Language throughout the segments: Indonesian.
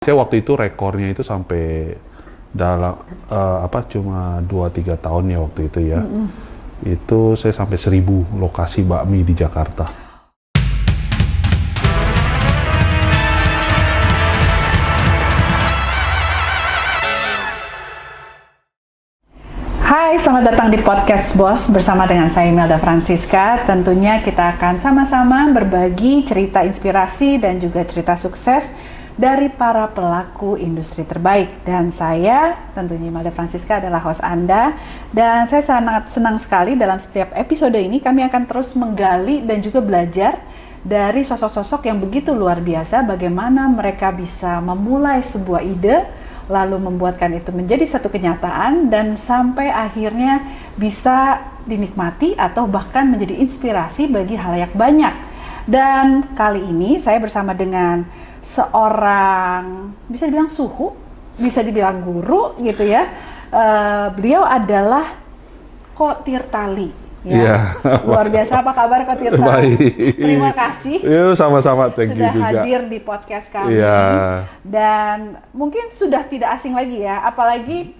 Saya waktu itu rekornya itu sampai dalam cuma 2-3 tahun ya waktu itu ya. Itu saya sampai 1.000 lokasi bakmi di Jakarta. Hai, selamat datang di Podcast Bos bersama dengan saya Imelda Francisca. Tentunya kita akan sama-sama berbagi cerita inspirasi dan juga cerita sukses dari para pelaku industri terbaik. Dan saya, tentunya Imelda Francisca adalah host Anda. Dan saya sangat senang sekali dalam setiap episode ini kami akan terus menggali dan juga belajar dari sosok-sosok yang begitu luar biasa, bagaimana mereka bisa memulai sebuah ide, lalu membuatkan itu menjadi satu kenyataan dan sampai akhirnya bisa dinikmati atau bahkan menjadi inspirasi bagi halayak banyak. Dan kali ini saya bersama dengan seorang, bisa dibilang suhu, bisa dibilang guru gitu ya. Beliau adalah Ko Tirtali. Ya, luar biasa. Apa kabar Ko Tirtali? Baik. Terima kasih. Sama-sama, thank you sudah juga. hadir di podcast kami. Dan mungkin sudah tidak asing lagi ya, apalagi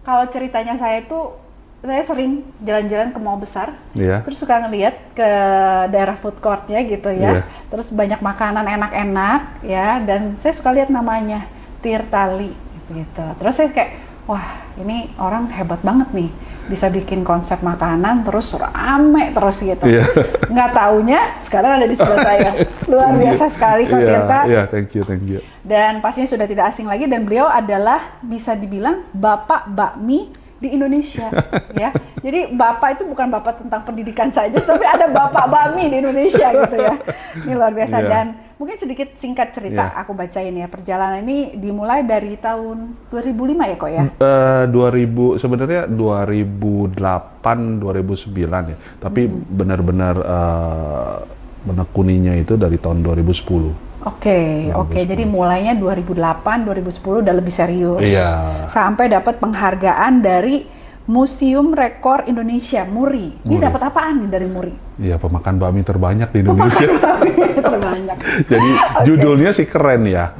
kalau ceritanya saya sering jalan-jalan ke mall besar, terus suka ngeliat ke daerah food courtnya gitu ya, terus banyak makanan enak-enak ya, dan saya suka lihat namanya Tirtali gitu. Terus saya kayak, wah ini orang hebat banget nih, bisa bikin konsep makanan terus rame terus gitu. Nggak taunya sekarang ada di sebelah saya. Luar biasa sekali Ko Tirta. Thank you. Dan pastinya sudah tidak asing lagi, dan beliau adalah bisa dibilang bapak bakmi di Indonesia. Ya. Jadi bapak itu bukan bapak tentang pendidikan saja, tapi ada bapak bakmi di Indonesia gitu ya. Ini luar biasa. Dan mungkin sedikit singkat cerita aku bacain ya. Perjalanan ini dimulai dari tahun 2005 ya Ko ya? Sebenarnya 2008, 2009 ya. Tapi benar-benar menekuninya itu dari tahun 2010. Oke. Jadi mulainya 2008, 2010 udah lebih serius. Sampai dapat penghargaan dari Museum Rekor Indonesia, MURI. Ini dapat apaan nih dari MURI? Iya, pemakan bakmi terbanyak di Indonesia. Pemakan bakmi terbanyak. Jadi judulnya sih keren ya.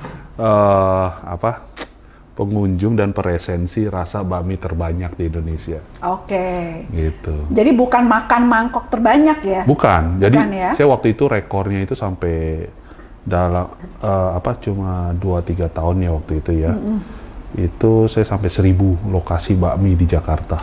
Pengunjung dan peresensi rasa bakmi terbanyak di Indonesia. Gitu. Jadi bukan makan mangkok terbanyak ya? Bukan. Jadi ya? saya waktu itu rekornya itu sampai dalam cuma 2-3 tahun ya waktu itu ya. Itu saya sampai 1.000 lokasi bakmi di Jakarta.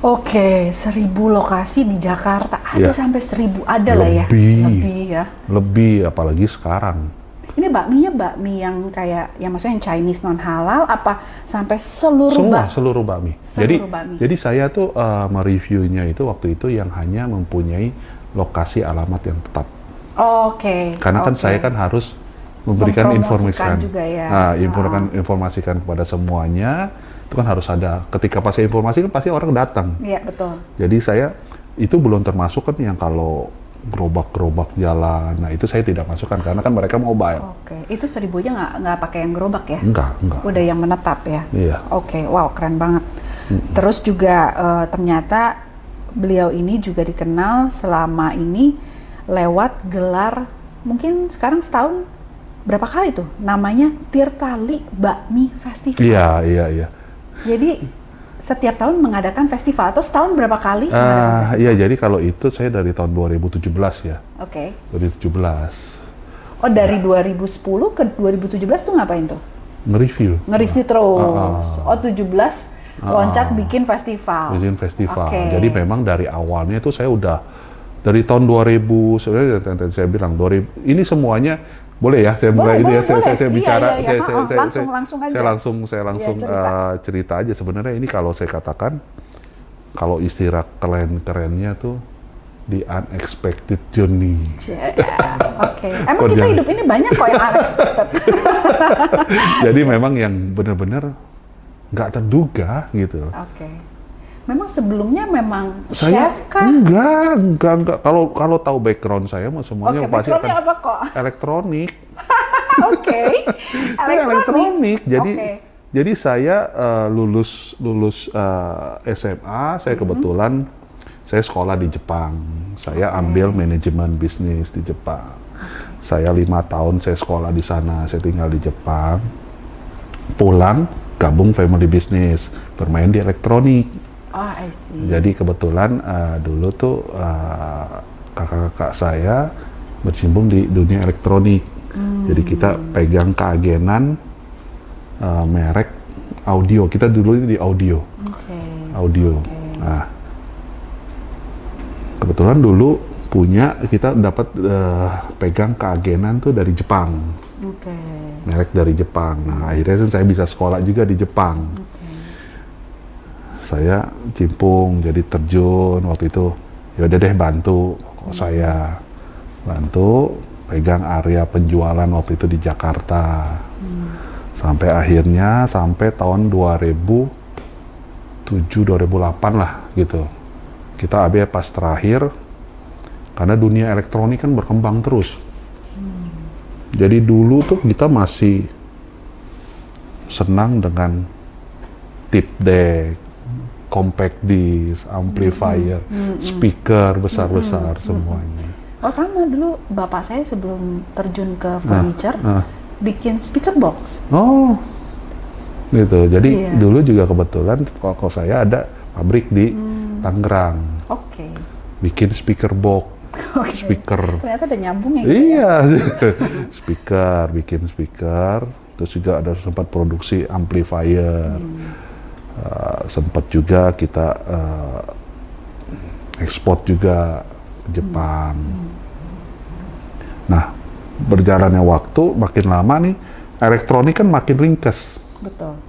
1.000 lokasi di Jakarta. Ada sampai 1.000, ada lah ya? Lebih ya? Lebih, apalagi sekarang. Ini bakminya bakmi yang kayak, yang maksudnya yang Chinese non halal, apa sampai seluruh seluruh bakmi. Jadi saya tuh mereviewnya itu waktu itu yang hanya mempunyai lokasi alamat yang tetap. Karena kan saya kan harus memberikan informasikan juga ya. Informasikan kepada semuanya, itu kan harus ada. Ketika pas saya informasikan pasti orang datang. Iya, betul. Jadi saya itu belum termasuk kan yang kalau gerobak jalan. Nah, itu saya tidak masukkan karena kan mereka mobile. Itu 1.000 aja nggak pakai yang gerobak ya? Enggak. Udah yang menetap ya? Iya. Wow, keren banget. Terus juga ternyata beliau ini juga dikenal selama ini lewat gelar, mungkin sekarang setahun berapa kali tuh namanya Tirtali Bakmi Festival. Iya. Jadi setiap tahun mengadakan festival, atau setahun berapa kali? Iya, jadi kalau itu saya dari tahun 2017 ya. 2017. Dari 2010 ke 2017 tuh ngapain tuh? Nge-review terus. 17 loncat bikin festival. Jadi memang dari awalnya itu saya udah dari tahun 2000, sebenarnya saya bilang 2000, ini semuanya boleh ya saya mulai ini ya, saya bicara. Langsung aja. Saya langsung cerita aja. Sebenarnya ini kalau saya katakan, kalau istilah kerennya tuh the unexpected journey. Emang kita hidup ini banyak kok yang unexpected. Jadi memang yang benar-benar nggak terduga gitu. Memang sebelumnya memang saya, chef kah? Enggak. Kalau tahu background saya mah semuanya pasti akan apa kok? Elektronik. Elektronik. Jadi saya lulus SMA, saya kebetulan saya sekolah di Jepang. Saya ambil manajemen bisnis di Jepang. Saya 5 tahun saya sekolah di sana, saya tinggal di Jepang. pulang gabung family business, bermain di elektronik. Oh, I see. Jadi kebetulan dulu tuh kakak-kakak saya bercimbung di dunia elektronik. Jadi kita pegang keagenan merek audio. Kita dulu di audio. Audio. Nah, kebetulan dulu kita dapat pegang keagenan tuh dari Jepang. Merek dari Jepang. Nah, akhirnya kan saya bisa sekolah juga di Jepang. Saya cimpung, jadi terjun waktu itu. Ya udah deh bantu saya pegang area penjualan waktu itu di Jakarta. Sampai akhirnya tahun 2007-2008 lah gitu. Kita pas terakhir karena dunia elektronik kan berkembang terus. Jadi dulu tuh kita masih senang dengan tip deck, compact disc, amplifier, speaker besar-besar semuanya. Oh sama, dulu bapak saya sebelum terjun ke furniture bikin speaker box. Oh, gitu. Jadi dulu juga kebetulan kalau saya ada pabrik di Tangerang. Bikin speaker box. Speaker. Ternyata ada nyambung ya? Iya, bikin speaker. Terus juga ada sempat produksi amplifier. Sempat juga kita ekspor juga ke Jepang. Nah, berjalannya waktu makin lama nih, elektronik kan makin ringkes. Betul.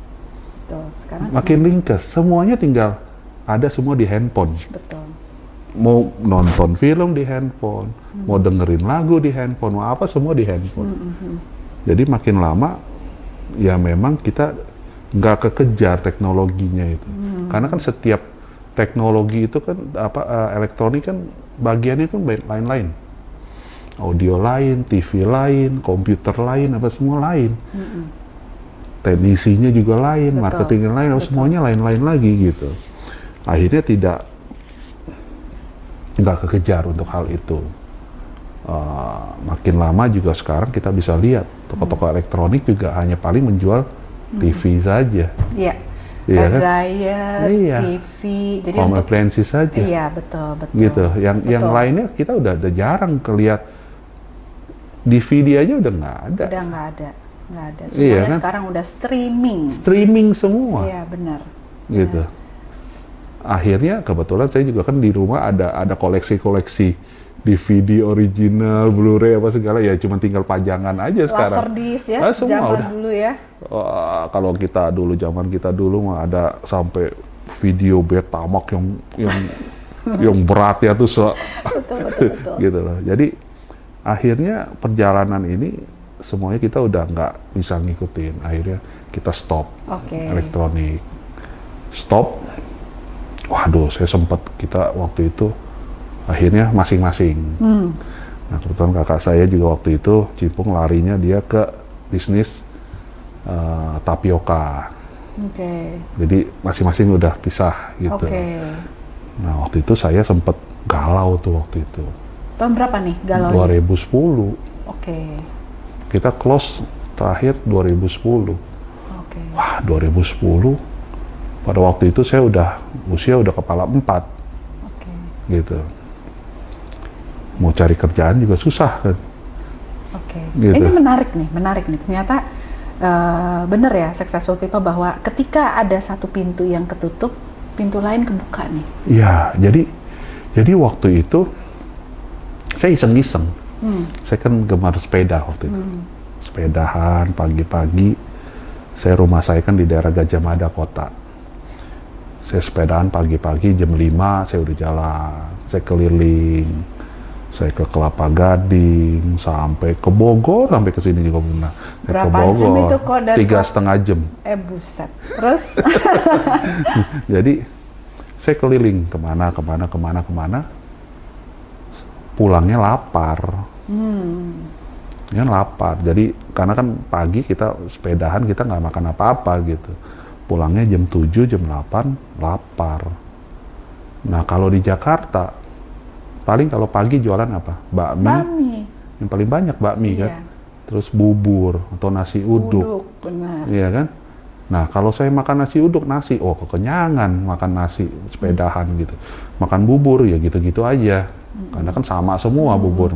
Sekarang makin ringkes, semuanya tinggal ada semua di handphone. Betul. Mau nonton film di handphone, mau dengerin lagu di handphone, mau apa semua di handphone. Jadi makin lama, ya memang kita nggak kekejar teknologinya itu. Karena kan setiap teknologi itu kan elektronik kan bagiannya kan lain-lain. Audio lain, TV lain, komputer lain, apa semua lain. Teknisinya juga lain, marketingnya lain, semuanya lain-lain lagi gitu. Akhirnya nggak kekejar untuk hal itu. Makin lama juga sekarang kita bisa lihat toko-toko elektronik juga hanya paling menjual TV saja. Iya. Iya kan? Dryer, TV, jadi home untuk appliances saja. Iya, betul. Gitu. Yang lainnya kita udah jarang kelihat. DVD aja udah nggak ada. Udah nggak ada. Semuanya kan? Sekarang udah streaming. Streaming semua. Iya, benar. Gitu. Akhirnya kebetulan saya juga kan di rumah ada koleksi-koleksi DVD original, Blu-ray apa segala, ya cuma tinggal pajangan aja sekarang. Laserdisc ya, zaman udah. Dulu ya. Kalau zaman kita dulu mah ada sampai video Betamax yang berat ya tuh betul. Gitu loh. Jadi akhirnya perjalanan ini semuanya kita udah nggak bisa ngikutin. Akhirnya kita stop elektronik. Stop. Waduh, kita waktu itu akhirnya masing-masing. Nah, kebetulan kakak saya juga waktu itu cimpung larinya dia ke bisnis tapioka. Jadi masing-masing udah pisah gitu. Nah, waktu itu saya sempat galau tuh waktu itu. Tahun berapa nih galau? 2010. Kita close terakhir 2010. Wah, 2010. Pada waktu itu saya usia udah kepala 4. Gitu. Mau cari kerjaan juga susah kan. Gitu. Ini menarik nih. Ternyata bener ya, successful people, bahwa ketika ada satu pintu yang ketutup, pintu lain kebuka nih. Iya, jadi waktu itu saya iseng-iseng. Saya kan gemar sepeda waktu itu. Sepedahan pagi-pagi. Rumah saya kan di daerah Gajah Mada kota. Saya sepedaan pagi-pagi jam 5 saya udah jalan. Saya keliling. Saya ke Kelapa Gading, sampai ke Bogor, sampai ke sini juga pernah. Berapa jam itu kok? 3,5 jam. Buset. Terus? Jadi saya keliling kemana. Pulangnya lapar. Ya lapar. Jadi karena kan pagi kita sepedahan, kita nggak makan apa-apa gitu. Pulangnya jam 7, jam 8, lapar. Nah, kalau di Jakarta, paling kalau pagi jualan apa? Bakmi. Yang paling banyak bakmi kan. Terus bubur atau nasi uduk. Benar. Iya kan? Nah, kalau saya makan nasi uduk, oh kekenyangan makan nasi sepedahan gitu. Makan bubur ya gitu-gitu aja. Karena kan sama semua bubur.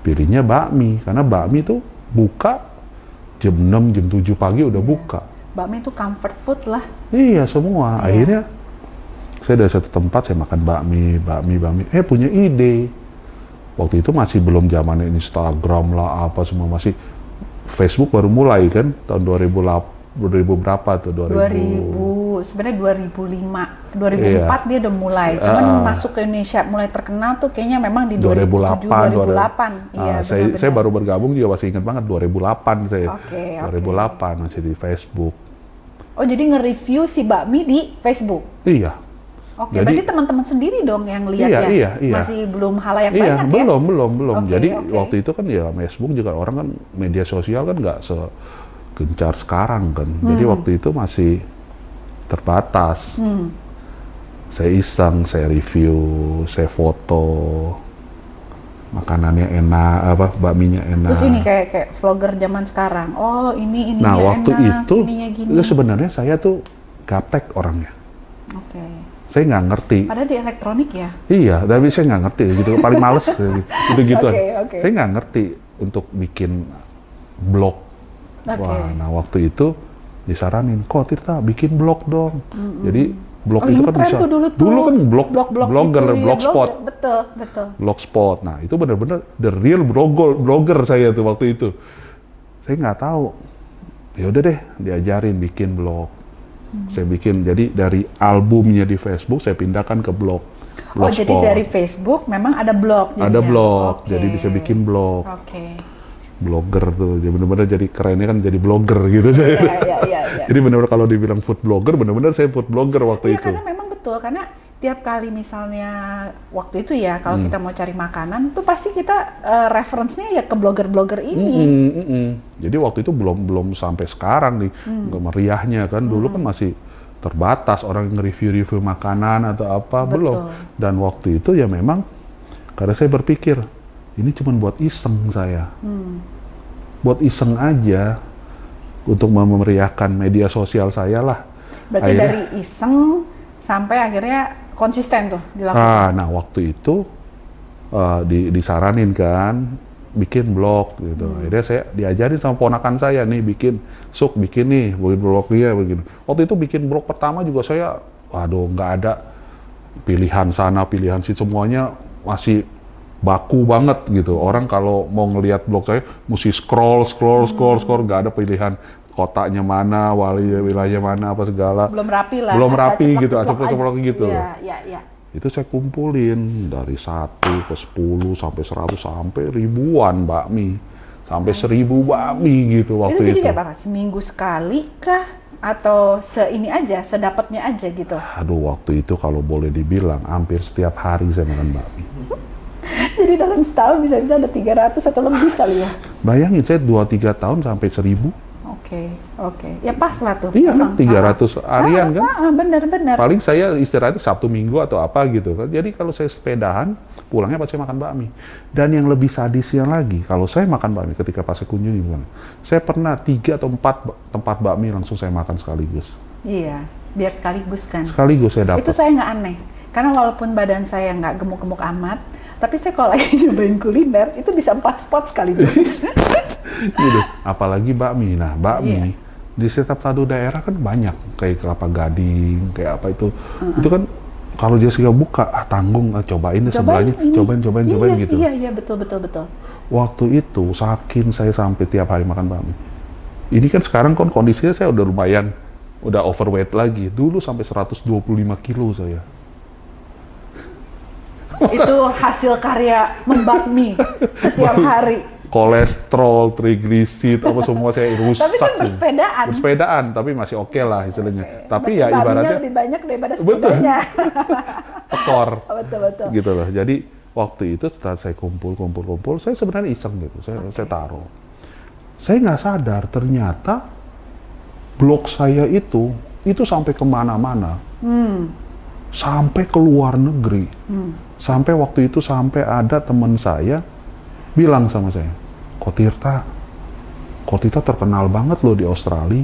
Pilihnya bakmi, karena bakmi tuh buka jam 6, jam 7 pagi udah buka. Bakmi itu comfort food lah. Iya, semua. Akhirnya saya dari satu tempat saya makan bakmi. Punya ide. Waktu itu masih belum zamannya Instagram lah, apa semua, masih Facebook baru mulai kan, tahun 2000 berapa tuh? 2000, sebenarnya 2005, 2004 dia udah mulai. Cuman masuk ke Indonesia mulai terkenal tuh kayaknya memang di 2007, 2008. Iya, saya baru bergabung juga masih ingat banget 2008 saya. 2008 masih di Facebook. Oh, jadi nge-review si bakmi di Facebook? Iya. Oke, berarti teman-teman sendiri dong yang lihat iya. Masih belum halayak banyak ya? Belum. Jadi waktu itu kan ya Facebook juga orang kan media sosial kan nggak segencar sekarang kan. Jadi waktu itu masih terbatas. Saya iseng, saya review, saya foto, makanannya enak, bakminya enak. Terus ini kayak vlogger zaman sekarang. Oh, ininya nah, waktu enak, itu sebenarnya saya tuh gaptek orangnya. Oke. Saya nggak ngerti. Padahal di elektronik ya? Iya, tapi saya nggak ngerti gitu. Paling males gitu-gituan. Okay. Saya nggak ngerti untuk bikin blog. Wah, nah waktu itu disaranin, kok Tirta bikin blog dong. Jadi blog itu kan bisa. Dulu kan blogger, gitu, blogspot. Betul. Blogspot. Nah itu benar-benar the real blogger saya tuh waktu itu. Saya nggak tahu. Ya udah deh, diajarin bikin blog. Saya bikin, jadi dari albumnya di Facebook saya pindahkan ke blog. Oh, jadi dari Facebook memang ada blog? Ada blog, jadi bisa bikin blog. Blogger tuh, jadi benar-benar jadi kerennya kan jadi blogger gitu saya. Iya. Jadi benar-benar kalau dibilang food blogger, benar-benar saya food blogger waktu itu. Karena memang betul, karena tiap kali misalnya waktu itu ya, kalau kita mau cari makanan, tuh pasti kita referensinya ya ke blogger-blogger ini. Jadi waktu itu belum sampai sekarang nih meriahnya kan. Dulu kan masih terbatas orang nge-review makanan atau apa. Belum. Dan waktu itu ya memang karena saya berpikir ini cuma buat iseng saya, buat iseng aja untuk memeriahkan media sosial saya lah. Berarti akhirnya, dari iseng sampai akhirnya konsisten tuh dilakukan. Nah waktu itu disaranin kan bikin blog gitu. Akhirnya saya diajarin sama ponakan saya nih bikin nih, bikin blog dia begini. Waktu itu bikin blog pertama juga saya, waduh nggak ada pilihan sana pilihan sini, semuanya masih baku banget gitu. Orang kalau mau ngelihat blog saya mesti scroll, nggak ada pilihan kotanya mana, wilayah mana, apa segala. Belum rapi lah. Belum rapi gitu, ceplok gitu. Iya. Itu saya kumpulin dari 1 ke 10 sampai 100 sampai ribuan bakmi. Sampai 1000 bakmi gitu waktu itu. Itu jadi kayak apa? Seminggu sekali kah? Atau ini aja, sedapatnya aja gitu? Aduh, waktu itu kalau boleh dibilang hampir setiap hari saya makan bakmi. Jadi dalam setahun bisa-bisa ada 300 atau lebih kali ya? Bayangin saya 2-3 tahun sampai 1000. Oke. Ya pas lah tuh. Iya kan, 300 harian kan? Benar. Paling saya istirahat Sabtu Minggu atau apa gitu kan. Jadi kalau saya sepedahan, pulangnya pasti makan bakmi. Dan yang lebih sadisnya lagi, kalau saya makan bakmi ketika pas saya kunjungi, saya pernah 3 atau 4 tempat bakmi langsung saya makan sekaligus. Iya, biar sekaligus kan? Sekaligus saya dapat. Itu saya nggak aneh. Karena walaupun badan saya nggak gemuk-gemuk amat, tapi saya kalau lagi nyobain kuliner, itu bisa 4 spot sekaligus. Gitu. Apalagi bakmi. Nah, bakmi di setiap satu daerah kan banyak, kayak Kelapa Gading, kayak apa itu. Itu kan kalau Jessica buka, tanggung, cobain sebelahnya, cobain gitu. Iya, betul. Waktu itu saking saya sampai tiap hari makan bakmi. Ini kan sekarang kan kondisinya saya udah lumayan, udah overweight lagi. Dulu sampai 125 kilo saya. Itu hasil karya membakmi setiap hari. Kolesterol, triglisid, apa semua saya rusak. Tapi kan bersepedaan, tapi masih oke lah istilahnya. Tapi ya ibaratnya lebih banyak daripada sepedanya. Tekor. Betul. Gitu loh. Jadi waktu itu setelah saya kumpul, saya sebenarnya iseng gitu. Saya taruh. Saya nggak sadar ternyata blog saya itu sampai kemana-mana. Sampai ke luar negeri. Sampai waktu itu ada teman saya bilang sama saya, Kok Tirta terkenal banget loh di Australia.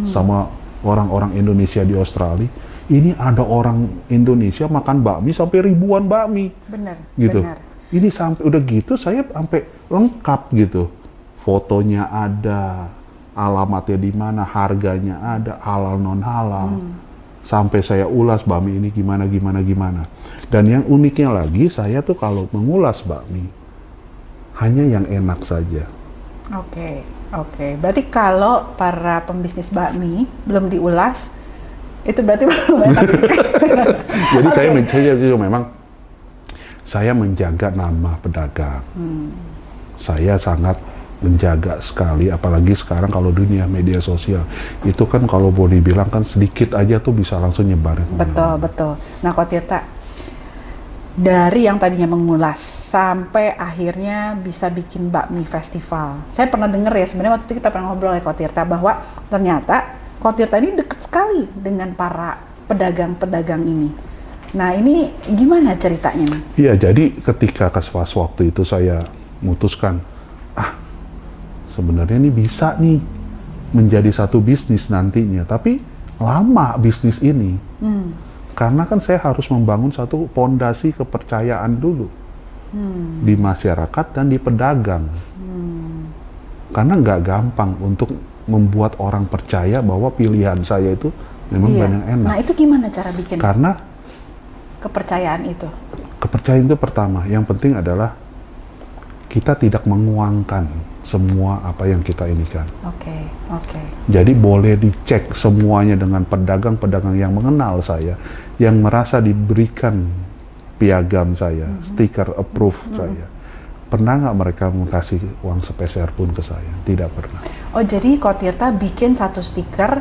sama orang-orang Indonesia di Australia. Ini ada orang Indonesia makan bakmi sampai ribuan bakmi. Benar. Gitu. Benar. Ini sampai udah gitu saya sampai lengkap gitu. Fotonya ada, alamatnya di mana, harganya ada, halal non halal. Sampai saya ulas bakmi ini gimana. Dan yang uniknya lagi, saya tuh kalau mengulas bakmi hanya yang enak saja. Oke. Berarti kalau para pembisnis bakmi belum diulas, itu berarti belum enak. Jadi saya menjaga nama pedagang. Saya sangat menjaga sekali, apalagi sekarang kalau dunia media sosial itu kan kalau mau dibilang kan sedikit aja tuh bisa langsung nyebarin. Betul. Nah, Ko Tirta, dari yang tadinya mengulas sampai akhirnya bisa bikin bakmi festival. Saya pernah dengar ya, sebenarnya waktu itu kita pernah ngobrol ya Ko Tirta, bahwa ternyata Ko Tirta ini dekat sekali dengan para pedagang-pedagang ini. Nah, ini gimana ceritanya? Iya, jadi ketika pas waktu itu saya memutuskan, sebenarnya ini bisa nih menjadi satu bisnis nantinya, tapi lama bisnis ini. Karena kan saya harus membangun satu pondasi kepercayaan dulu di masyarakat dan di pedagang. Karena nggak gampang untuk membuat orang percaya bahwa pilihan saya itu memang yang enak. Nah, itu gimana cara bikin? Karena kepercayaan itu. Kepercayaan itu pertama, yang penting adalah kita tidak menguangkan semua apa yang kita inikan. Oke. Jadi boleh dicek semuanya dengan pedagang-pedagang yang mengenal saya, yang merasa diberikan piagam saya, stiker approve saya. Pernah nggak mereka kasih uang sepeser pun ke saya? Tidak pernah. Oh, jadi Ko Tirta bikin satu stiker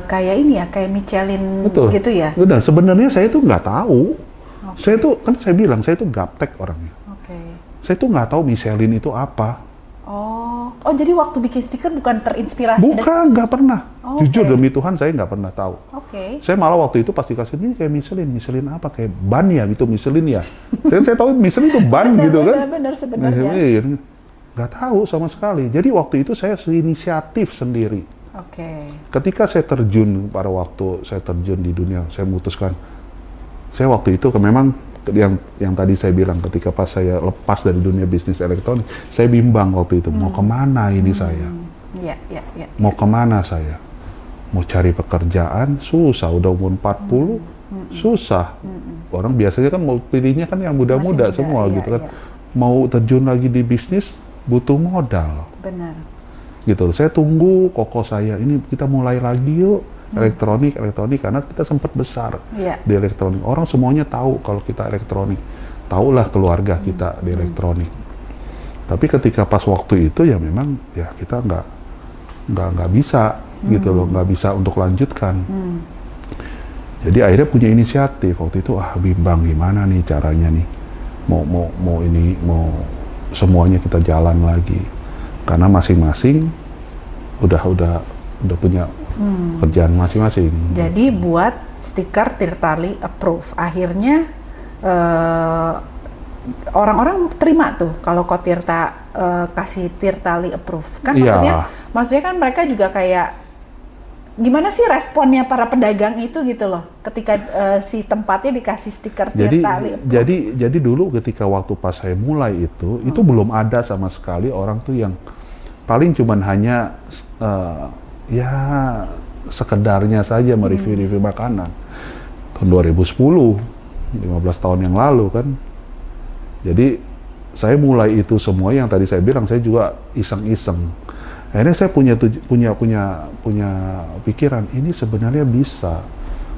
kayak ini ya, kayak Michelin. Betul. Gitu ya? Benar, sebenarnya saya tuh nggak tahu. Saya tuh, kan saya bilang, saya tuh gaptek orangnya. Saya tuh nggak tahu Michelin itu apa. Oh, jadi waktu bikin stiker bukan terinspirasi? Bukan, nggak pernah. Jujur demi Tuhan saya nggak pernah tahu. Saya malah waktu itu pasti kasih ini kayak Michelin apa, kayak ban ya gitu, Michelin ya. saya tahu Michelin itu ban gitu kan. Benar sebenarnya. Nggak tahu sama sekali. Jadi waktu itu saya inisiatif sendiri. Ketika saya terjun, pada waktu saya terjun di dunia, saya memutuskan, saya waktu itu memang yang tadi saya bilang, ketika pas saya lepas dari dunia bisnis elektronik, saya bimbang waktu itu, mau kemana ini saya? Mau kemana saya? Mau cari pekerjaan, susah, udah umur 40, susah. Orang biasanya kan mau pilihnya kan yang muda-muda semua gitu kan. Mau terjun lagi di bisnis, butuh modal. Benar. Gitu, saya tunggu koko saya, ini kita mulai lagi yuk. Elektronik karena kita sempat besar di elektronik. Orang semuanya tahu kalau kita elektronik, tahulah keluarga kita di elektronik. Tapi ketika pas waktu itu ya memang ya kita nggak bisa gitu loh, nggak bisa untuk lanjutkan. Jadi akhirnya punya inisiatif waktu itu, bimbang gimana nih caranya nih, mau semuanya kita jalan lagi, karena masing-masing udah punya kerjaan masing-masing. Jadi buat stiker Tirtali approve. Akhirnya orang-orang terima tuh kalau Ko Tirta kasih Tirtali approve. Kan maksudnya kan mereka juga kayak gimana sih responnya para pedagang itu gitu loh ketika si tempatnya dikasih stiker Tirtali approve. Jadi dulu ketika waktu pas saya mulai itu belum ada sama sekali orang tuh yang paling cuman hanya ya sekedarnya saja mereview-review makanan. Tahun 2010, 15 tahun yang lalu kan. Jadi saya mulai itu semua yang tadi saya bilang, saya juga iseng-iseng. Akhirnya saya punya pikiran, ini sebenarnya bisa.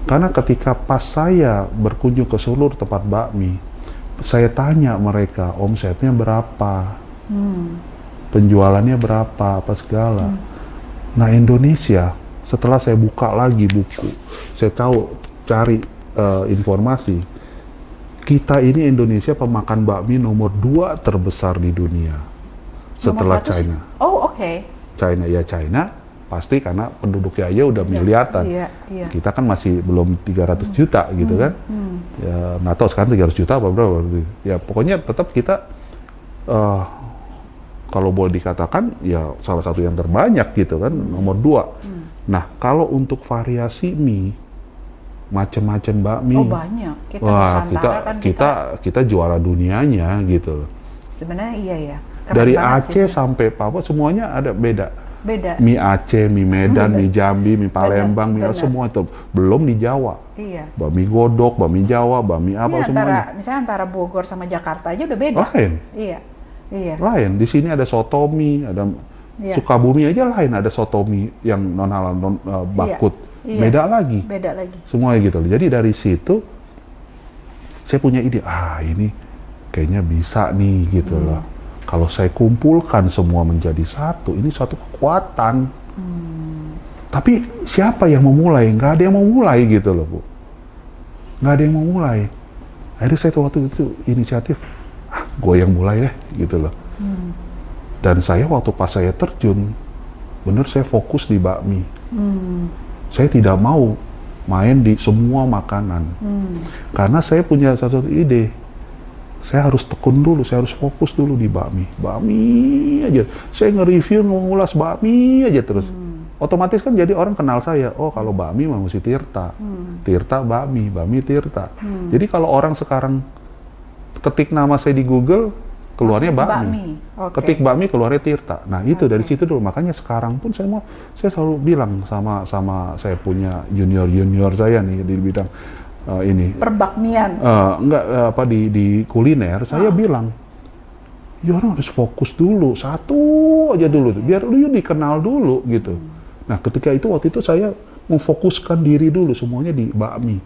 Karena ketika pas saya berkunjung ke seluruh tempat bakmi, saya tanya mereka omsetnya berapa, penjualannya berapa, apa segala. Nah, Indonesia, setelah saya buka lagi buku, saya cari informasi, kita ini Indonesia pemakan bakmi nomor 2 terbesar di dunia setelah China. China pasti karena penduduknya aja udah miliaran. Kita kan masih belum 300 juta gitu kan. Ya nggak tahu sekarang 300 juta apa berapa. Ya pokoknya tetap kita kalau boleh dikatakan ya salah satu yang terbanyak gitu kan, nomor 2. Nah, kalau untuk variasi mie, macam-macam bakmi. Oh banyak. Kita juara dunianya gitu. Sebenarnya iya ya. Dari Aceh sampai Papua semuanya ada beda. Mie Aceh, mie Medan, mie Jambi, mie Palembang, mie semua itu. Belum di Jawa. Iya. Bakmi godok, bakmi Jawa, bakmi apa semuanya. Misalnya antara Bogor sama Jakarta aja udah beda. Lain. Iya. Lain. Di sini ada sotomi, ada Sukabumi aja lain, ada sotomi yang non halal, bakut. Beda lagi. Semuanya gitu. Jadi dari situ saya punya ide, ini kayaknya bisa nih gitu loh. Kalau saya kumpulkan semua menjadi satu, ini suatu kekuatan. Tapi siapa yang memulai? Nggak ada yang mau mulai gitu loh, Bu. Nggak ada yang mau mulai. Akhirnya saya waktu itu inisiatif, gue yang mulai deh gitu loh. Dan saya waktu pas saya terjun, bener saya fokus di bakmi. Saya tidak mau main di semua makanan. Karena saya punya satu ide. Saya harus tekun dulu, saya harus fokus dulu di bakmi. Bakmi aja. Saya nge-review, ngulas bakmi aja terus. Otomatis kan jadi orang kenal saya. Oh, kalau bakmi mesti Tirta. Tirta bakmi, bakmi Tirta. Jadi kalau orang sekarang ketik nama saya di Google, keluarnya bakmi. Ketik bakmi keluarnya Tirta. Nah, itu dari situ dulu. Makanya sekarang pun saya selalu bilang sama saya punya junior saya nih di bidang ini perbakmian. Di kuliner, saya bilang, orang harus fokus dulu, satu aja dulu, biar lu dikenal dulu gitu. Nah, ketika itu waktu itu saya memfokuskan diri dulu semuanya di bakmi.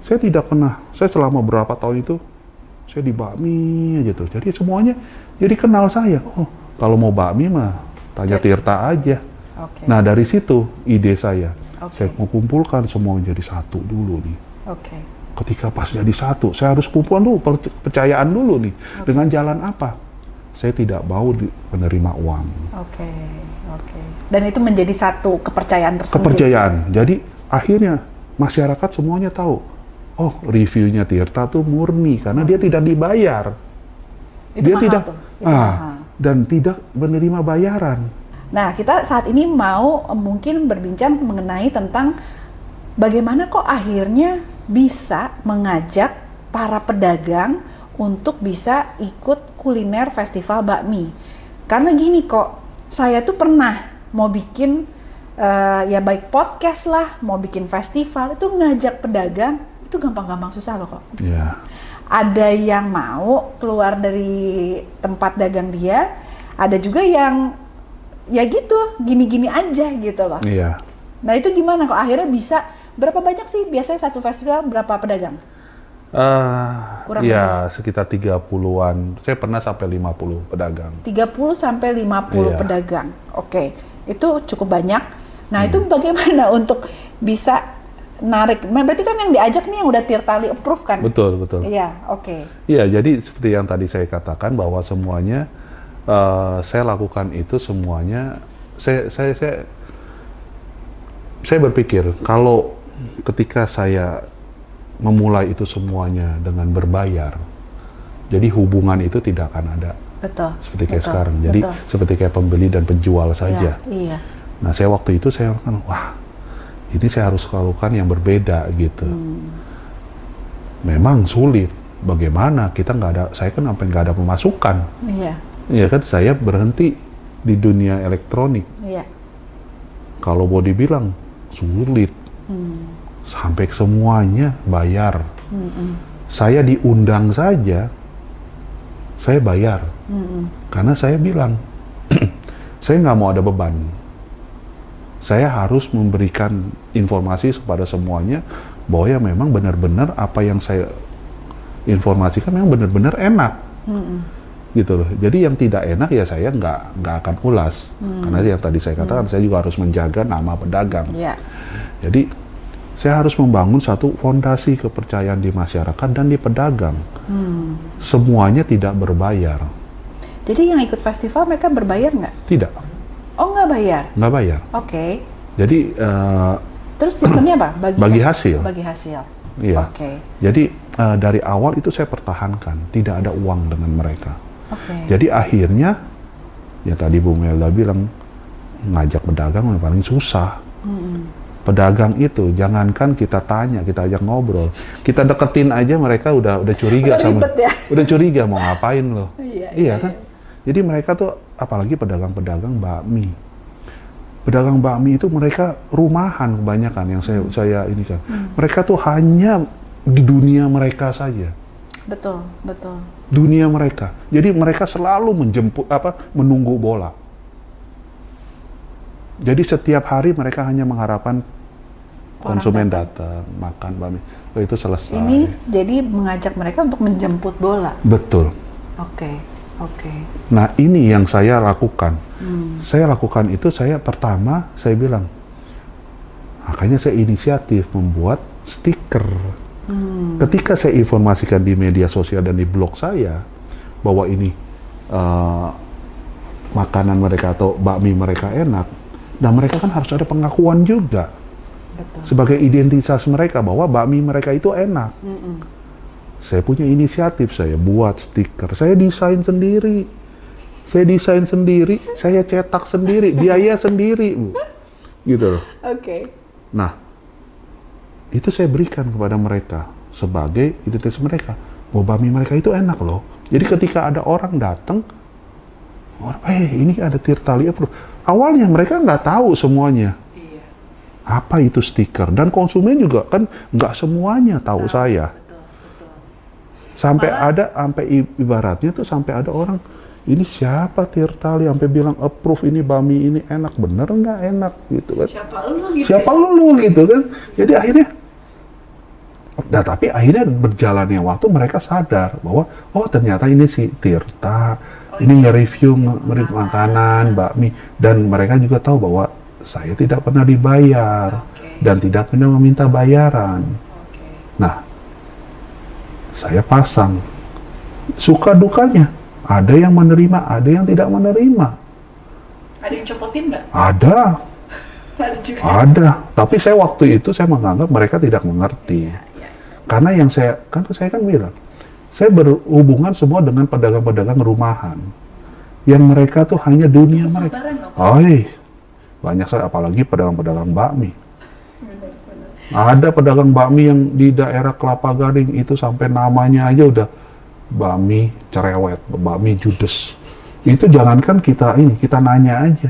Saya tidak pernah, saya selama berapa tahun itu saya di bakmi aja tuh. Jadi semuanya jadi kenal saya. Oh, kalau mau bakmi mah tanya Tirta aja. Nah, dari situ ide saya. Saya mau kumpulkan semua menjadi satu dulu nih. Ketika pas jadi satu, saya harus kumpulkan dulu percayaan dulu nih. Dengan jalan apa? Saya tidak mau menerima uang. Dan itu menjadi satu kepercayaan tersendiri. Kepercayaan. Jadi akhirnya masyarakat semuanya tahu. Oh, reviewnya Tirta tuh murni karena dia tidak dibayar. Itu dia tidak mahal. Dan tidak menerima bayaran. Nah, kita saat ini mau mungkin berbincang mengenai tentang bagaimana kok akhirnya bisa mengajak para pedagang untuk bisa ikut kuliner festival bakmi. Karena gini kok, saya tuh pernah mau bikin ya baik podcast lah, mau bikin festival, itu ngajak pedagang, itu gampang-gampang susah loh kok. Ada yang mau keluar dari tempat dagang dia, ada juga yang ya gitu, gini-gini aja gitu loh. Nah itu gimana kok akhirnya bisa, berapa banyak sih biasanya satu festival, berapa pedagang? Sekitar 30-an. Saya pernah sampai 50 pedagang. 30 sampai 50 pedagang. Itu cukup banyak. Nah, itu bagaimana untuk bisa narik? Berarti kan yang diajak nih yang udah Tirtali approve kan? Betul. Iya, jadi seperti yang tadi saya katakan bahwa semuanya saya lakukan itu semuanya. Saya berpikir kalau ketika saya memulai itu semuanya dengan berbayar, jadi hubungan itu tidak akan ada. Seperti kayak sekarang. Jadi seperti kayak pembeli dan penjual saja. Nah, saya waktu itu saya kan, ini saya harus lakukan yang berbeda gitu. Memang sulit. Bagaimana kita nggak ada? Saya kan sampai nggak ada pemasukan. Iya kan, saya berhenti di dunia elektronik. Kalau mau dibilang sulit. Sampai semuanya bayar. Saya diundang saja, saya bayar. Karena saya bilang, saya nggak mau ada beban. Saya harus memberikan informasi kepada semuanya bahwa ya memang benar-benar apa yang saya informasikan memang benar-benar enak. Gitu loh. Jadi yang tidak enak ya saya nggak akan ulas. Karena yang tadi saya katakan, saya juga harus menjaga nama pedagang. Jadi saya harus membangun satu fondasi kepercayaan di masyarakat dan di pedagang. Semuanya tidak berbayar. Jadi yang ikut festival mereka berbayar nggak? Tidak. Oh, nggak bayar? Nggak bayar. Jadi terus sistemnya apa? Bagi hasil. Bagi hasil. Iya. Jadi dari awal itu saya pertahankan, tidak ada uang dengan mereka. Jadi akhirnya Ya tadi Bu Melda bilang, ngajak pedagang yang paling susah. Pedagang itu jangankan kita tanya, kita ajak ngobrol, kita deketin aja mereka udah curiga sama, udah curiga mau ngapain loh. Iya kan? Jadi mereka tuh, apalagi pedagang-pedagang bakmi. Pedagang bakmi itu mereka rumahan kebanyakan yang saya ini kan. Mereka tuh hanya di dunia mereka saja. Betul, betul. Dunia mereka. Jadi mereka selalu menunggu bola. Jadi setiap hari mereka hanya mengharapkan konsumen datang, makan bakmi. Itu selesai. Ini jadi mengajak mereka untuk menjemput bola. Betul. Oke. Nah, ini yang saya lakukan. Saya lakukan itu, pertama saya bilang, makanya saya inisiatif membuat stiker. Ketika saya informasikan di media sosial dan di blog saya bahwa ini makanan mereka atau bakmi mereka enak, dan mereka kan harus ada pengakuan juga. Betul. Sebagai identitas mereka bahwa bakmi mereka itu enak. Saya punya inisiatif, saya buat stiker, saya desain sendiri, saya cetak sendiri, biaya sendiri, Bu. Gitu loh. Oke. Nah, itu saya berikan kepada mereka sebagai identitas mereka. Bahwa bakmi mereka itu enak loh. Jadi ketika ada orang datang, ini ada Tirtali Approved. Awalnya mereka nggak tahu semuanya. Apa itu stiker, dan konsumen juga kan nggak semuanya tahu saya. Sampai ibaratnya tuh sampai ada orang, ini siapa Tirtali, sampai bilang approve ini bakmi ini enak, bener nggak enak gitu kan? Siapa lu gitu kan? Jadi akhirnya, tapi akhirnya berjalannya waktu mereka sadar bahwa ternyata ini si Tirta, ini nge-review makanan bakmi, dan mereka juga tahu bahwa saya tidak pernah dibayar dan tidak pernah meminta bayaran. Nah, saya pasang suka dukanya. Ada yang menerima, ada yang tidak menerima. Ada yang copotin nggak? Ada. Ada. Tapi saya waktu itu saya menganggap mereka tidak mengerti. Karena yang saya kan bilang, saya berhubungan semua dengan pedagang-pedagang rumahan. Yang mereka tuh hanya dunia mereka. Banyak sekali, apalagi pedagang-pedagang bakmi. Ada pedagang bakmi yang di daerah Kelapa Gading itu sampai namanya aja udah bakmi cerewet, bakmi judes. Itu jangankan kita nanya aja.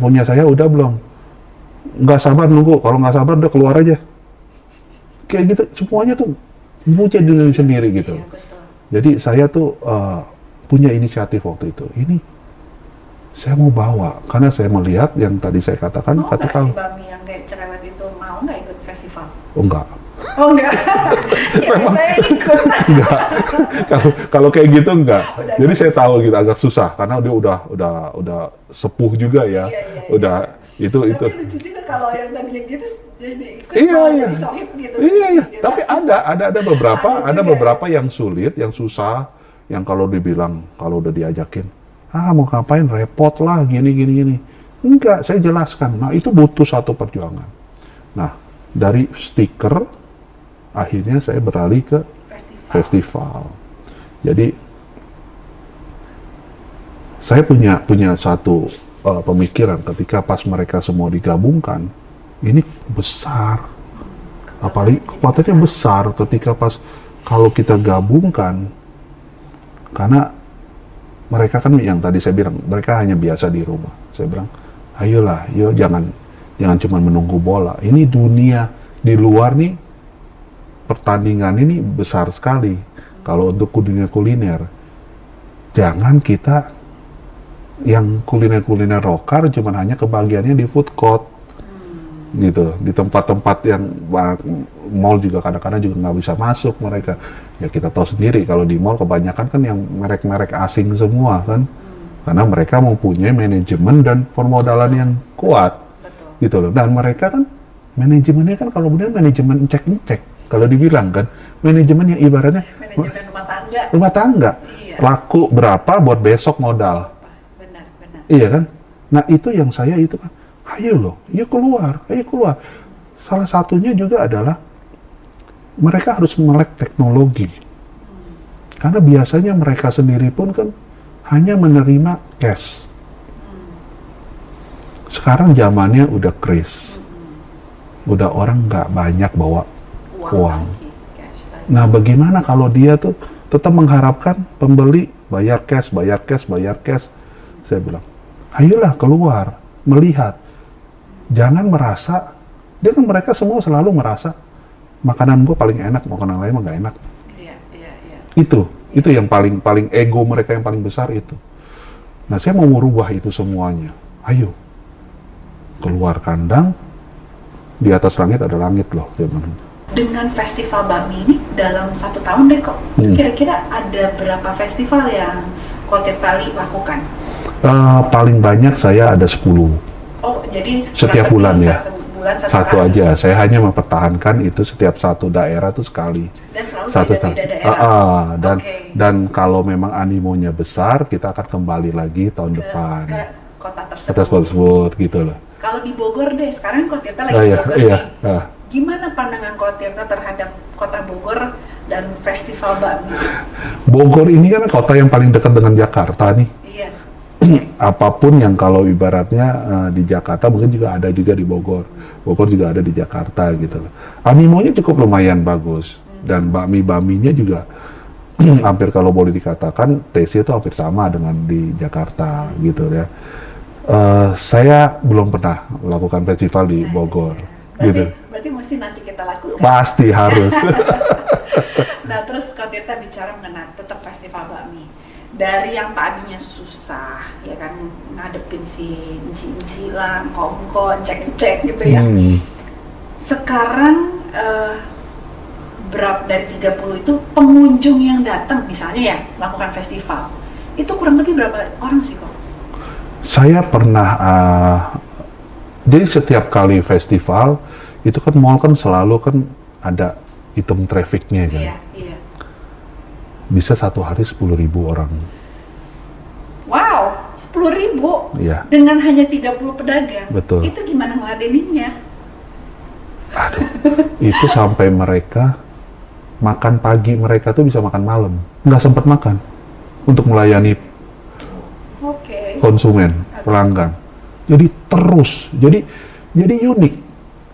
Punya saya udah belum? Nggak sabar nunggu, kalau nggak sabar udah keluar aja. Kayak gitu, semuanya tuh punya diri sendiri gitu. Jadi saya tuh punya inisiatif waktu itu. Ini saya mau bawa, karena saya melihat yang tadi saya katakan. Mau nggak si bakmi yang kayak cerewet itu, mau nggak ikut festival? Enggak. Saya ikut. Enggak. Kalau kayak gitu enggak. Jadi saya tahu gitu agak susah karena dia udah sepuh juga ya. Itu. Tapi lucu juga kalau yang tadinya gitu jadi ikut jadi sohib gitu. Iya. Tapi ada beberapa yang sulit, yang susah, yang kalau dibilang kalau udah diajakin, mau ngapain, repot lah, gini. Enggak, saya jelaskan. Nah, itu butuh satu perjuangan. Nah, dari stiker, akhirnya saya beralih ke festival. Jadi, saya punya satu pemikiran ketika pas mereka semua digabungkan, ini besar. Apalagi kekuatannya besar ketika pas kalau kita gabungkan, karena mereka kan yang tadi saya bilang, mereka hanya biasa di rumah. Saya bilang, ayolah, jangan cuma menunggu bola. Ini dunia di luar nih, pertandingan ini besar sekali. Kalau untuk kuliner, jangan kita yang kuliner lokal cuma hanya kebagiannya di food court. Gitu, di tempat-tempat yang mall juga kadang-kadang juga nggak bisa masuk mereka. Ya kita tahu sendiri kalau di mall kebanyakan kan yang merek-merek asing semua kan, karena mereka mempunyai manajemen dan permodalan yang kuat. Gitu loh. Dan mereka kan manajemennya kan kalau benar manajemen cek kalau dibilang kan, manajemen yang ibaratnya manajemen rumah tangga. Iya. Laku berapa buat besok modal. Benar. Iya kan? Nah itu yang saya itu kan, ayo keluar. Salah satunya juga adalah mereka harus melek teknologi. Karena biasanya mereka sendiri pun kan hanya menerima cash. Sekarang zamannya udah kris. Udah orang nggak banyak bawa uang. Nah, bagaimana kalau dia tuh tetap mengharapkan pembeli bayar cash. Saya bilang, ayolah keluar, melihat. Jangan merasa, dia kan mereka semua selalu merasa makanan gue paling enak, makanan lain mah nggak enak. Itu yang paling ego mereka yang paling besar itu. Nah, saya mau merubah itu semuanya. Ayo, keluar kandang, di atas langit ada langit loh. Dengan festival bakmi ini dalam 1 tahun deh kok, kira-kira ada berapa festival yang Ko Tirtali lakukan? Paling banyak saya ada 10. Oh, jadi setiap bulan ya? Satu aja. Saya hanya mempertahankan itu setiap satu daerah tuh sekali. Dan selalu beda daerah. Dan kalau memang animonya besar, kita akan kembali lagi tahun depan. Ke kota tersebut gitu loh. Kalau di Bogor deh, sekarang Ko Tirta lagi Bogor nih. Gimana pandangan Ko Tirta terhadap kota Bogor dan festival bakmi? Bogor ini kan kota yang paling dekat dengan Jakarta nih. Iya. Apapun yang kalau ibaratnya di Jakarta mungkin juga ada juga di Bogor. Bogor juga ada di Jakarta gitu loh. Animonya cukup lumayan bagus dan bakmi-bakminya juga hampir kalau boleh dikatakan taste itu hampir sama dengan di Jakarta gitu ya. Saya belum pernah melakukan festival di Bogor. Berarti mesti nanti kita lakukan. Pasti harus. Nah, terus Ko Tirta bicara mengenai tetap festival bakmi. Dari yang tadinya susah, ya kan, ngadepin si encik-encilan, kongko, cek-cek gitu ya. Sekarang berapa dari 30 itu pengunjung yang datang misalnya ya melakukan festival, itu kurang lebih berapa orang sih kok? Saya pernah, jadi setiap kali festival, itu kan mall kan selalu kan ada hitung trafficnya kan. Iya. Bisa satu hari 10.000 orang. Wow, 10.000? Iya. Dengan hanya 30 pedagang? Betul. Itu gimana ngeladeninnya? Aduh, itu sampai mereka makan pagi, mereka tuh bisa makan malam. Nggak sempat makan untuk melayani konsumen, pelanggan. Jadi terus, jadi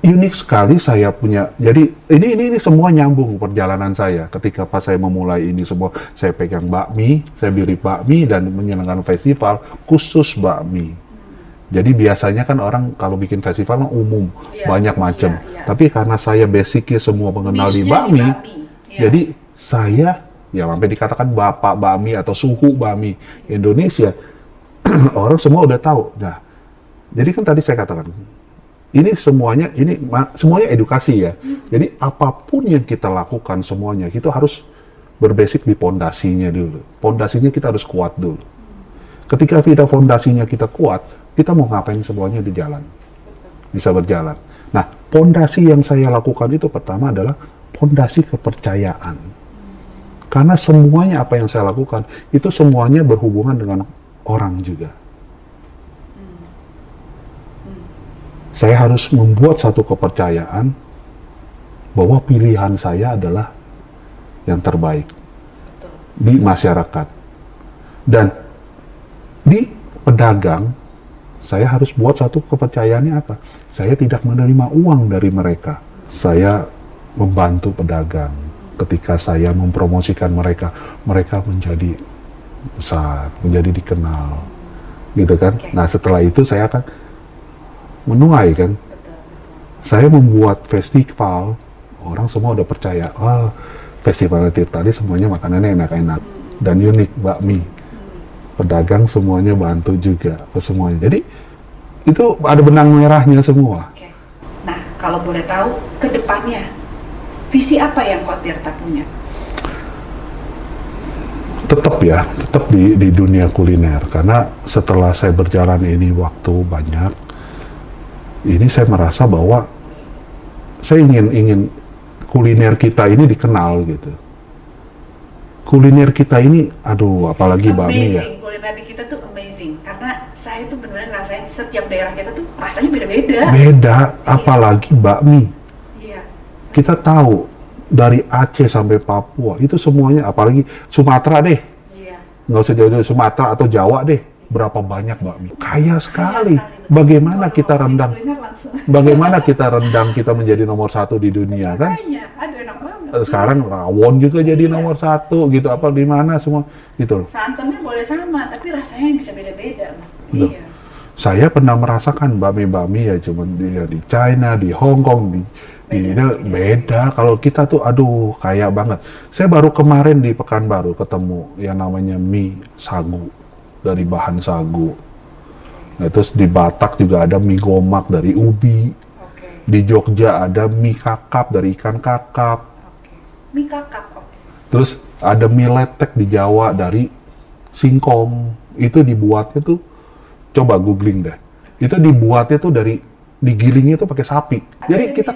unik sekali saya punya. Jadi ini semua nyambung perjalanan saya. Ketika pas saya memulai ini semua, saya pegang bakmi, saya beli bakmi dan menyelenggarakan festival khusus bakmi. Jadi biasanya kan orang kalau bikin festival umum, banyak macam. Tapi karena saya basicnya semua mengenal di bakmi, jadi saya ya sampai dikatakan bapak bakmi atau suhu bakmi Indonesia, orang semua udah tahu. Nah, jadi kan tadi saya katakan, ini semuanya edukasi ya. Jadi apapun yang kita lakukan semuanya itu harus berbasic di pondasinya dulu. Pondasinya kita harus kuat dulu. Ketika fondasinya kita kuat, kita mau ngapain semuanya di jalan. Bisa berjalan. Nah, pondasi yang saya lakukan itu pertama adalah pondasi kepercayaan. Karena semuanya apa yang saya lakukan itu semuanya berhubungan dengan orang juga. Saya harus membuat satu kepercayaan bahwa pilihan saya adalah yang terbaik di masyarakat. Dan di pedagang, saya harus buat satu kepercayaannya apa? Saya tidak menerima uang dari mereka. Saya membantu pedagang. Ketika saya mempromosikan mereka, mereka menjadi besar, menjadi dikenal. Gitu kan? Nah, setelah itu saya akan menuai kan. Saya membuat festival, orang semua udah percaya, festival Tirtali semuanya makanannya enak-enak dan unik, bakmi. Pedagang semuanya bantu juga, semuanya. Jadi itu ada benang merahnya semua. Nah, kalau boleh tahu ke depannya visi apa yang Ko Tirta punya? Tetap di dunia kuliner, karena setelah saya berjalan ini waktu banyak, ini saya merasa bahwa saya ingin kuliner kita ini dikenal gitu. Kuliner kita ini, apalagi bakmi ya. Kuliner kita tuh amazing, karena saya tuh benar-benar ngerasain setiap daerah kita tuh rasanya beda-beda. Apalagi bakmi. Iya. Kita tahu dari Aceh sampai Papua itu semuanya, apalagi Sumatera deh. Iya. nggak usah jauh-jauh Sumatera atau Jawa deh, berapa banyak bakmi, kaya sekali. Bagaimana kita rendang, kita menjadi nomor 1 di dunia kan? Aduh, enak banget. Sekarang rawon juga jadi nomor 1 gitu, apa di mana semua gitu. Santannya boleh sama, tapi rasanya bisa beda-beda. Iya. Saya pernah merasakan bakmi ya, cuman di China, di Hong Kong, beda. Kalau kita tuh aduh kaya banget. Saya baru kemarin di Pekanbaru ketemu yang namanya mie sagu dari bahan sagu. Nah, terus di Batak juga ada mie gomak dari ubi. Di Jogja ada mie kakap dari ikan kakap. Mie kakap. Terus ada mie letek di Jawa dari singkong. Itu dibuatnya tuh, coba googling deh. Itu dibuatnya tuh digilingnya tuh pakai sapi. Jadi kita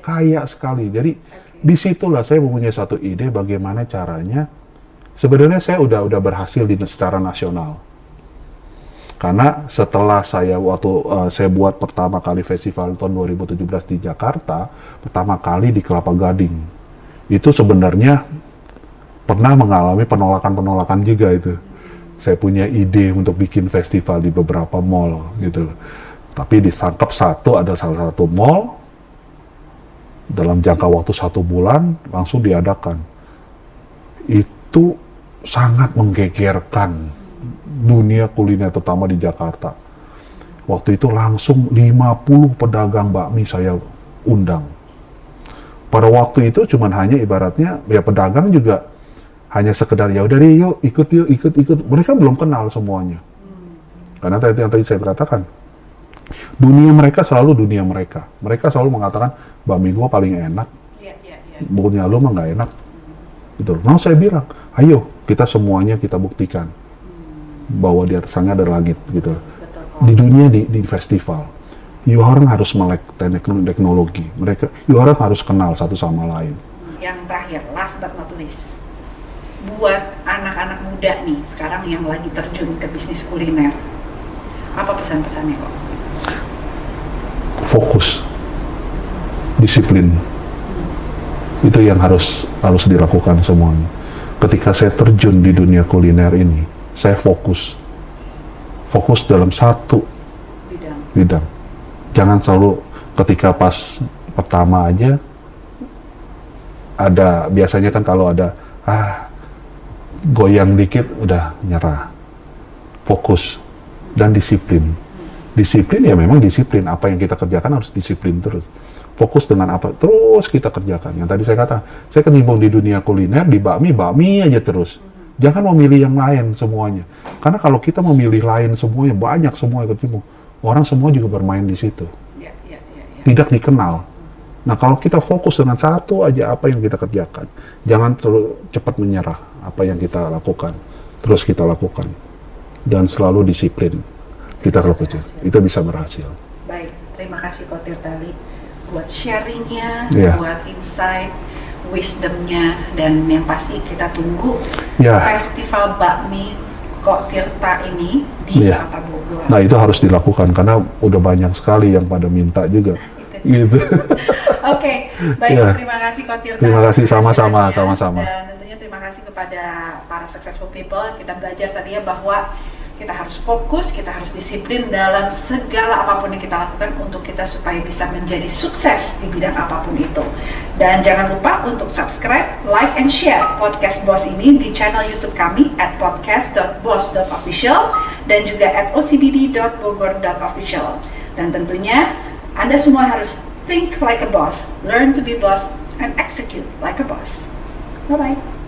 kaya sekali. Jadi disitulah saya mempunyai satu ide bagaimana caranya. Sebenarnya saya udah berhasil secara nasional. Karena setelah saya saya buat pertama kali festival tahun 2017 di Jakarta, pertama kali di Kelapa Gading. Itu sebenarnya pernah mengalami penolakan juga itu. Saya punya ide untuk bikin festival di beberapa mall gitu. Tapi ditangkap ada salah satu mall dalam jangka waktu 1 bulan langsung diadakan. Itu sangat menggegerkan dunia kuliner terutama di Jakarta. Waktu itu langsung 50 pedagang bakmi saya undang. Pada waktu itu cuman hanya ibaratnya ya pedagang juga hanya sekedar ya udah deh yuk ikut. Mereka belum kenal semuanya. Karena yang tadi saya katakan, dunia mereka selalu dunia mereka. Mereka selalu mengatakan bakmi gua paling enak. Punya lu mah nggak enak. Gitu. Nah saya bilang, ayo kita semuanya kita buktikan bahwa di atas sana ada langit gitu. Di dunia di festival, you orang harus melek teknologi. You orang harus kenal satu sama lain. Yang terakhir, last but not least, buat anak-anak muda nih sekarang yang lagi terjun ke bisnis kuliner, apa pesan-pesannya kok? Fokus, disiplin, itu yang harus dilakukan semuanya. Ketika saya terjun di dunia kuliner ini, saya fokus dalam satu bidang. Jangan selalu ketika pas pertama aja ada, biasanya kan kalau ada goyang dikit udah nyerah. Fokus dan disiplin ya, memang disiplin, apa yang kita kerjakan harus disiplin terus. Fokus dengan apa terus kita kerjakan. Yang tadi saya kata, saya kecimpung di dunia kuliner, di bakmi aja terus. Jangan memilih yang lain semuanya. Karena kalau kita memilih lain semuanya, banyak semua yang kecimpung. Orang semua juga bermain di situ. Tidak dikenal. Nah, kalau kita fokus dengan satu aja apa yang kita kerjakan, jangan terlalu cepat menyerah apa yang kita lakukan. Terus kita lakukan. Dan selalu disiplin. Kita lakukan. Itu bisa berhasil. Baik, terima kasih Ko Tirtali buat sharingnya, buat insight, wisdomnya, dan yang pasti kita tunggu festival bakmi Ko Tirta ini di Kota Bogor. Nah, itu harus dilakukan karena udah banyak sekali yang pada minta juga. Gitu. Oke, baik, terima kasih Ko Tirta. Terima kasih sama-sama. Dan tentunya terima kasih kepada para successful people. Kita belajar tadi ya bahwa kita harus fokus, kita harus disiplin dalam segala apapun yang kita lakukan untuk kita supaya bisa menjadi sukses di bidang apapun itu. Dan jangan lupa untuk subscribe, like, and share podcast Boss ini di channel YouTube kami @podcast.boss.official dan juga @ocbd.bogor.official. Dan tentunya Anda semua harus think like a boss, learn to be boss, and execute like a boss. Bye-bye.